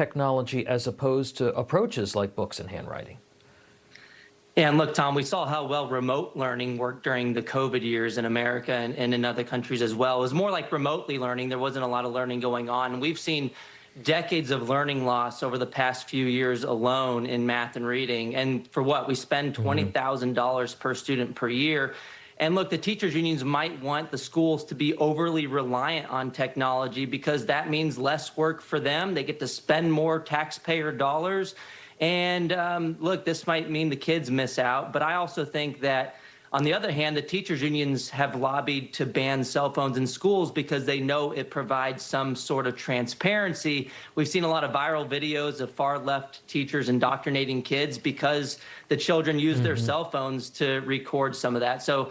technology as opposed to approaches like books and handwriting? And look, Tom, we saw how well remote learning worked during the COVID years in America and in other countries as well. It was more like remotely learning. There wasn't a lot of learning going on. And we've seen decades of learning loss over the past few years alone in math and reading. And for what? We spend $20,000 per student per year. And look, the teachers unions might want the schools to be overly reliant on technology because that means less work for them. They get to spend more taxpayer dollars. And look, this might mean the kids miss out, but I also think that, on the other hand, the teachers unions have lobbied to ban cell phones in schools because they know it provides some sort of transparency. We've seen a lot of viral videos of far-left teachers indoctrinating kids because the children use their cell phones to record some of that. So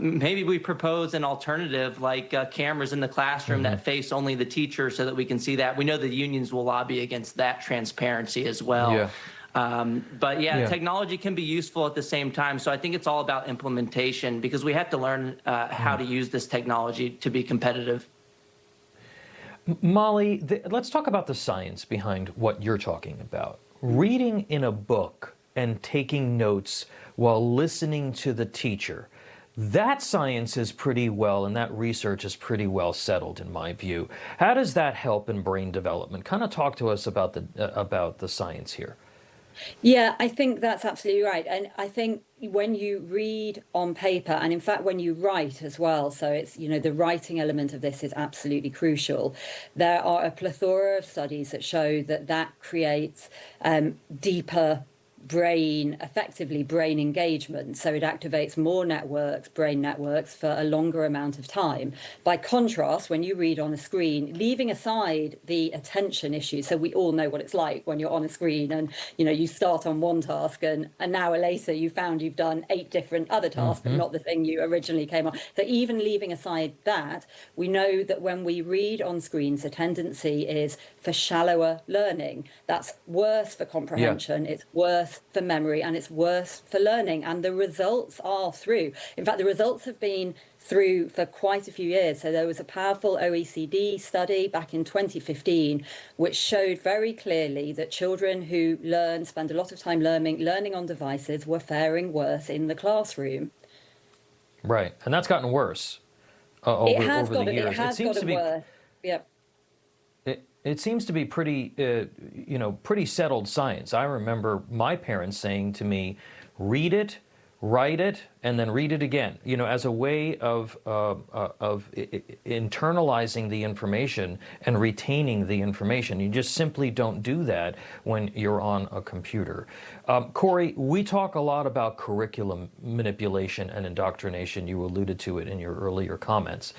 maybe we propose an alternative like cameras in the classroom that face only the teacher so that we can see that. We know the unions will lobby against that transparency as well. Yeah. But yeah, technology can be useful at the same time. So I think it's all about implementation because we have to learn how to use this technology to be competitive. Molly, let's talk about the science behind what you're talking about. Reading in a book and taking notes while listening to the teacher. That science is pretty well, and that research is pretty well settled in my view. How does that help in brain development? Kind of talk to us about the science here. Yeah, I think that's absolutely right. And I think when you read on paper, and in fact, when you write as well, so it's, the writing element of this is absolutely crucial. There are a plethora of studies that show that that creates deeper effectively brain engagement. So it activates more brain networks for a longer amount of time. By contrast, when you read on a screen, leaving aside the attention issue, so we all know what it's like when you're on a screen and, you start on one task and an hour later you found you've done 8 different other tasks, but not the thing you originally came on. So even leaving aside that, we know that when we read on screens, the tendency is for shallower learning. That's worse for comprehension. It's worse for memory, and it's worse for learning. And the results are through. In fact, the results have been through for quite a few years. So there was a powerful OECD study back in 2015, which showed very clearly that children who spend a lot of time learning on devices were faring worse in the classroom. Right, and that's gotten worse over the years. It has gotten worse. Yep. It seems to be pretty, pretty settled science. I remember my parents saying to me, read it, write it, and then read it again, as a way of internalizing the information and retaining the information. You just simply don't do that when you're on a computer. Corey, we talk a lot about curriculum manipulation and indoctrination. You alluded to it in your earlier comments.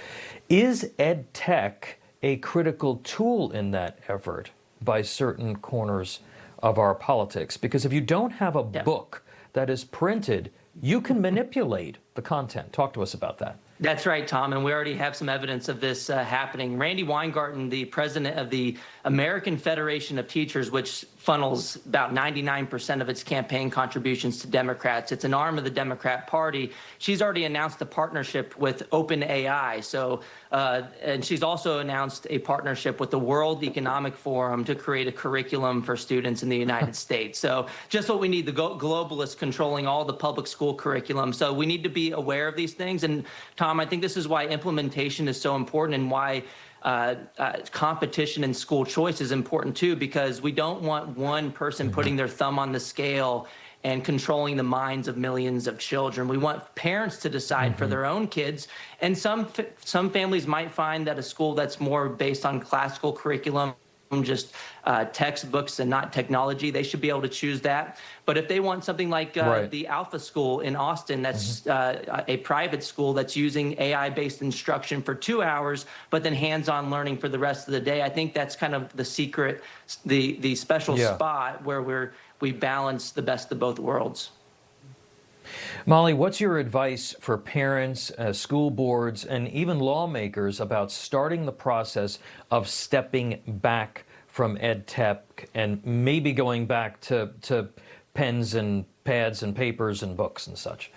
Is ed tech a critical tool in that effort by certain corners of our politics? Because if you don't have a book that is printed, you can manipulate the content. Talk to us about that. That's right, Tom, and we already have some evidence of this happening. Randy Weingarten, the president of the American Federation of Teachers, which funnels about 99% of its campaign contributions to Democrats. It's an arm of the Democrat Party. She's already announced a partnership with OpenAI. So, and she's also announced a partnership with the World Economic Forum to create a curriculum for students in the United States. So just what we need, the globalists controlling all the public school curriculum. So we need to be aware of these things. And Tom, I think this is why implementation is so important and why competition in school choice is important too, because we don't want one person putting their thumb on the scale and controlling the minds of millions of children. We want parents to decide for their own kids. And some families might find that a school that's more based on classical curriculum, just textbooks and not technology, they should be able to choose that. But if they want something like the Alpha School in Austin, that's a private school that's using AI-based instruction for 2 hours, but then hands-on learning for the rest of the day, I think that's kind of the secret, the special spot where we balance the best of both worlds. Molly, what's your advice for parents, school boards, and even lawmakers about starting the process of stepping back from ed tech and maybe going back to pens and pads and papers and books and such?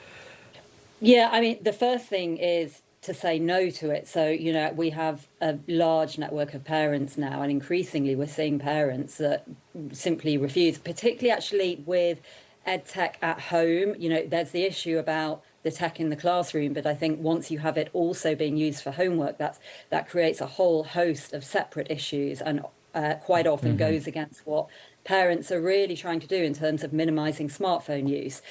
Yeah, I mean, the first thing is to say no to it. So, you know, we have a large network of parents now, and increasingly we're seeing parents that simply refuse, particularly actually with ed tech at home. You know, there's the issue about the tech in the classroom, but I think once you have it also being used for homework, that creates a whole host of separate issues, and quite often goes against what parents are really trying to do in terms of minimizing smartphone use.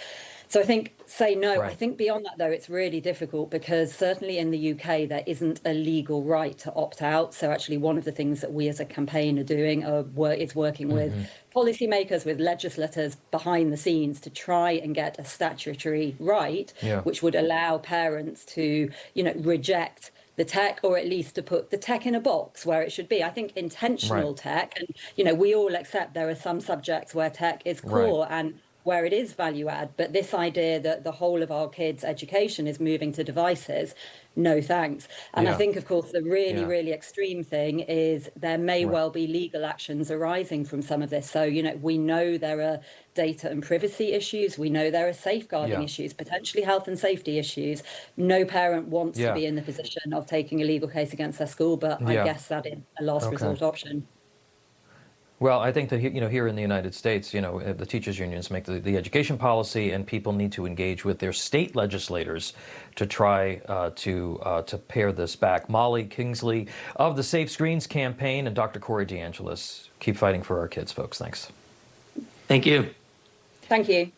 So I think say no. I Right. think beyond that, though, it's really difficult because certainly in the UK, there isn't a legal right to opt out. So actually, one of the things that we as a campaign are doing is working with policymakers, with legislators behind the scenes to try and get a statutory right, Yeah. which would allow parents to, you know, reject the tech, or at least to put the tech in a box where it should be. I think Right. intentional tech, and you know, we all accept there are some subjects where tech is Right. core and where it is value add, but this idea that the whole of our kids' education is moving to devices, no thanks. And I Yeah. think, of course, the really, Yeah. really extreme thing is there may Right. well be legal actions arising from some of this. So, you know, we know there are data and privacy issues. We know there are safeguarding Yeah. issues, potentially health and safety issues. No parent wants to Yeah. be in the position of taking a legal case against their school, but I Yeah. guess that is a last Okay. resort option. Well, I think that here in the United States, the teachers unions make the education policy, and people need to engage with their state legislators to try to pare this back. Molly Kingsley of the Safe Screens campaign and Dr. Corey DeAngelis, keep fighting for our kids, folks. Thanks. Thank you. Thank you.